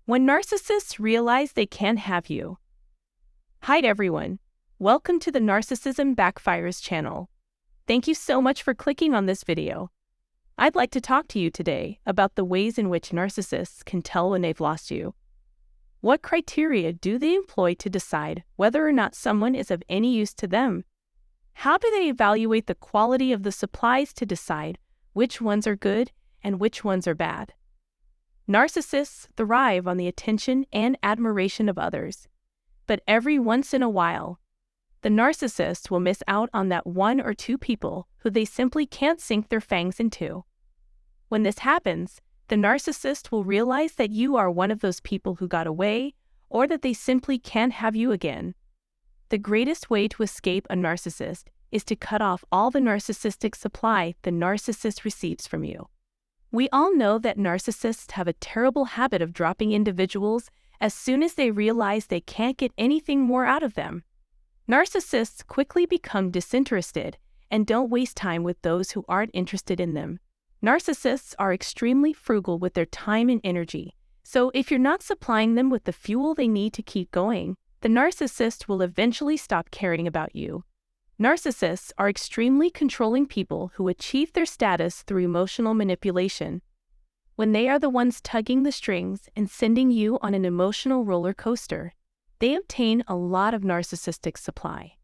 When narcissists realize they can't have you. Hi everyone. Welcome to the Narcissism Backfires channel. Thank you so much for clicking on this video. I'd like to talk to you today about the ways in which narcissists can tell when they've lost you. What criteria do they employ to decide whether or not someone is of any use to them? How do they evaluate the quality of the supplies to decide which ones are good and which ones are bad? Narcissists thrive on the attention and admiration of others. But every once in a while, the narcissist will miss out on that one or two people who they simply can't sink their fangs into. When this happens, the narcissist will realize that you are one of those people who got away, or that they simply can't have you again. The greatest way to escape a narcissist is to cut off all the narcissistic supply the narcissist receives from you. We all know that narcissists have a terrible habit of dropping individuals as soon as they realize they can't get anything more out of them. Narcissists quickly become disinterested and don't waste time with those who aren't interested in them. Narcissists are extremely frugal with their time and energy, so if you're not supplying them with the fuel they need to keep going, the narcissist will eventually stop caring about you. Narcissists are extremely controlling people who achieve their status through emotional manipulation. When they are the ones tugging the strings and sending you on an emotional roller coaster, they obtain a lot of narcissistic supply.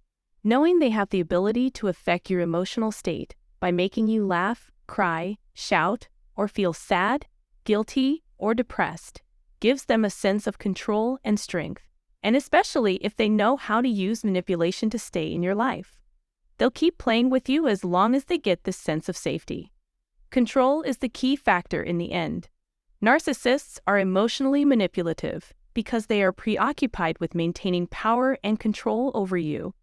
Knowing they have the ability to affect your emotional state by making you laugh, cry, shout, or feel sad, guilty, or depressed gives them a sense of control and strength, and especially if they know how to use manipulation to stay in your life. They'll keep playing with you as long as they get this sense of safety. Control is the key factor in the end. Narcissists are emotionally manipulative because they are preoccupied with maintaining power and control over you.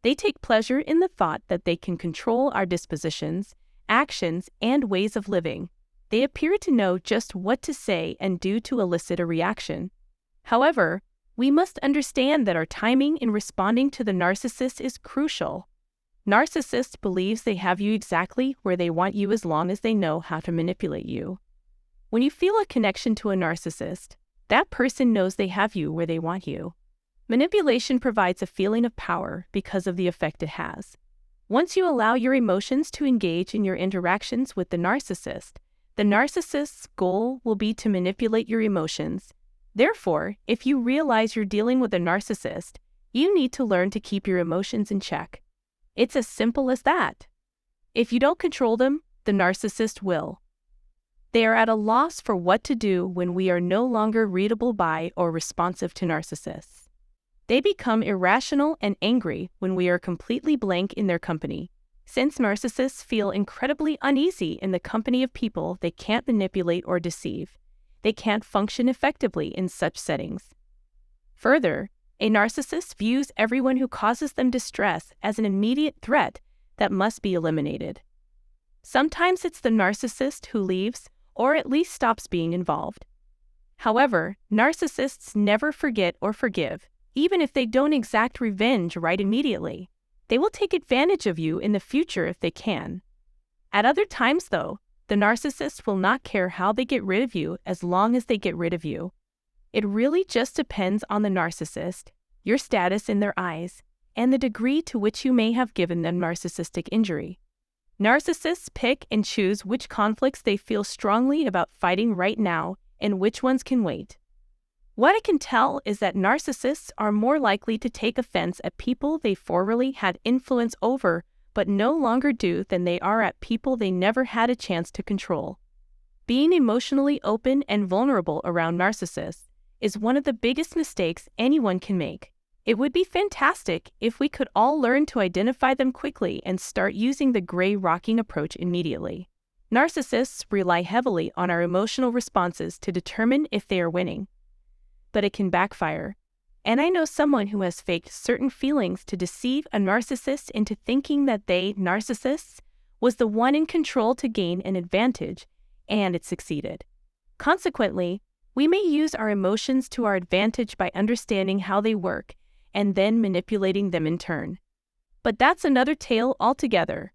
They take pleasure in the thought that they can control our dispositions, actions, and ways of living. They appear to know just what to say and do to elicit a reaction. However, we must understand that our timing in responding to the narcissist is crucial. Narcissist believes they have you exactly where they want you as long as they know how to manipulate you. When you feel a connection to a narcissist, that person knows they have you where they want you. Manipulation provides a feeling of power because of the effect it has. Once you allow your emotions to engage in your interactions with the narcissist's goal will be to manipulate your emotions. Therefore, if you realize you're dealing with a narcissist, you need to learn to keep your emotions in check. It's as simple as that. If you don't control them, the narcissist will. They are at a loss for what to do when we are no longer readable by or responsive to narcissists. They become irrational and angry when we are completely blank in their company. Since narcissists feel incredibly uneasy in the company of people they can't manipulate or deceive, they can't function effectively in such settings. Further, a narcissist views everyone who causes them distress as an immediate threat that must be eliminated. Sometimes it's the narcissist who leaves or at least stops being involved. However, narcissists never forget or forgive, even if they don't exact revenge right immediately. They will take advantage of you in the future if they can. At other times, though, the narcissist will not care how they get rid of you as long as they get rid of you. It really just depends on the narcissist, your status in their eyes, and the degree to which you may have given them narcissistic injury. Narcissists pick and choose which conflicts they feel strongly about fighting right now and which ones can wait. What I can tell is that narcissists are more likely to take offense at people they formerly had influence over but no longer do than they are at people they never had a chance to control. Being emotionally open and vulnerable around narcissists is one of the biggest mistakes anyone can make. It would be fantastic if we could all learn to identify them quickly and start using the gray rocking approach immediately. Narcissists rely heavily on our emotional responses to determine if they are winning. But it can backfire. And I know someone who has faked certain feelings to deceive a narcissist into thinking that they, narcissists, was the one in control to gain an advantage, and it succeeded. Consequently, we may use our emotions to our advantage by understanding how they work and then manipulating them in turn. But that's another tale altogether.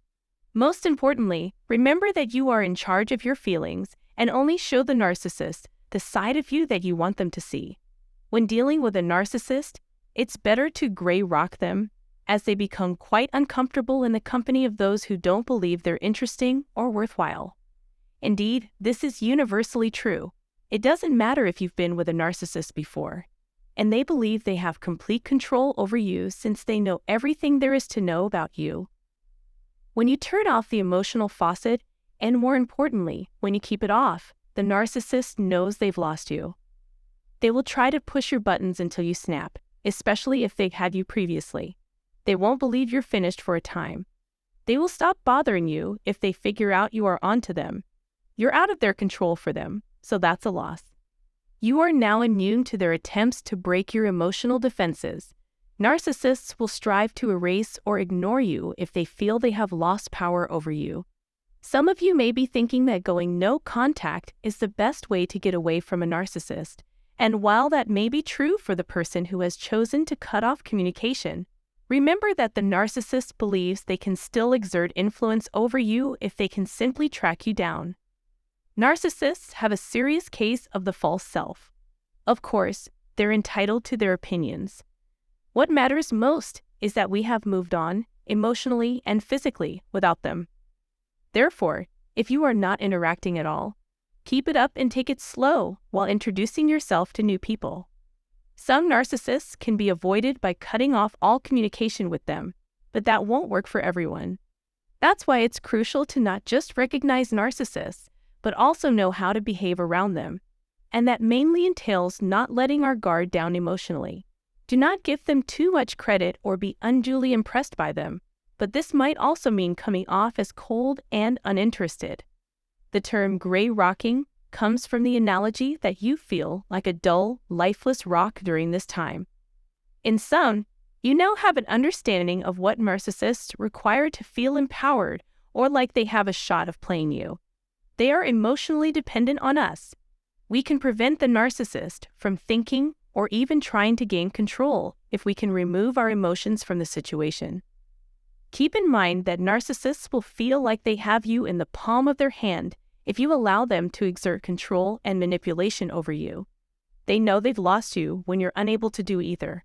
Most importantly, remember that you are in charge of your feelings and only show the narcissist the side of you that you want them to see. When dealing with a narcissist, it's better to gray rock them, as they become quite uncomfortable in the company of those who don't believe they're interesting or worthwhile. Indeed, this is universally true. It doesn't matter if you've been with a narcissist before, and they believe they have complete control over you since they know everything there is to know about you. When you turn off the emotional faucet, and more importantly, when you keep it off, the narcissist knows they've lost you. They will try to push your buttons until you snap, especially if they've had you previously. They won't believe you're finished for a time. They will stop bothering you if they figure out you are onto them. You're out of their control for them, so that's a loss. You are now immune to their attempts to break your emotional defenses. Narcissists will strive to erase or ignore you if they feel they have lost power over you. Some of you may be thinking that going no contact is the best way to get away from a narcissist, and while that may be true for the person who has chosen to cut off communication, remember that the narcissist believes they can still exert influence over you if they can simply track you down. Narcissists have a serious case of the false self. Of course, they're entitled to their opinions. What matters most is that we have moved on, emotionally and physically, without them. Therefore, if you are not interacting at all, keep it up and take it slow while introducing yourself to new people. Some narcissists can be avoided by cutting off all communication with them, but that won't work for everyone. That's why it's crucial to not just recognize narcissists, but also know how to behave around them. And that mainly entails not letting our guard down emotionally. Do not give them too much credit or be unduly impressed by them, but this might also mean coming off as cold and uninterested. The term gray rocking comes from the analogy that you feel like a dull, lifeless rock during this time. In sum, you now have an understanding of what narcissists require to feel empowered or like they have a shot of playing you. They are emotionally dependent on us. We can prevent the narcissist from thinking or even trying to gain control if we can remove our emotions from the situation. Keep in mind that narcissists will feel like they have you in the palm of their hand if you allow them to exert control and manipulation over you. They know they've lost you when you're unable to do either.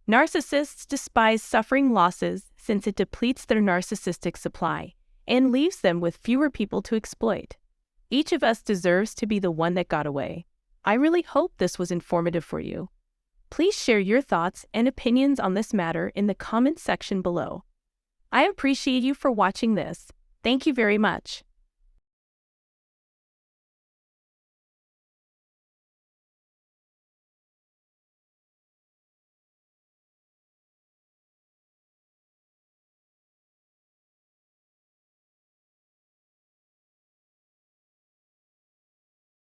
Narcissists despise suffering losses since it depletes their narcissistic supply and leaves them with fewer people to exploit. Each of us deserves to be the one that got away. I really hope this was informative for you. Please share your thoughts and opinions on this matter in the comments section below. I appreciate you for watching this. Thank you very much.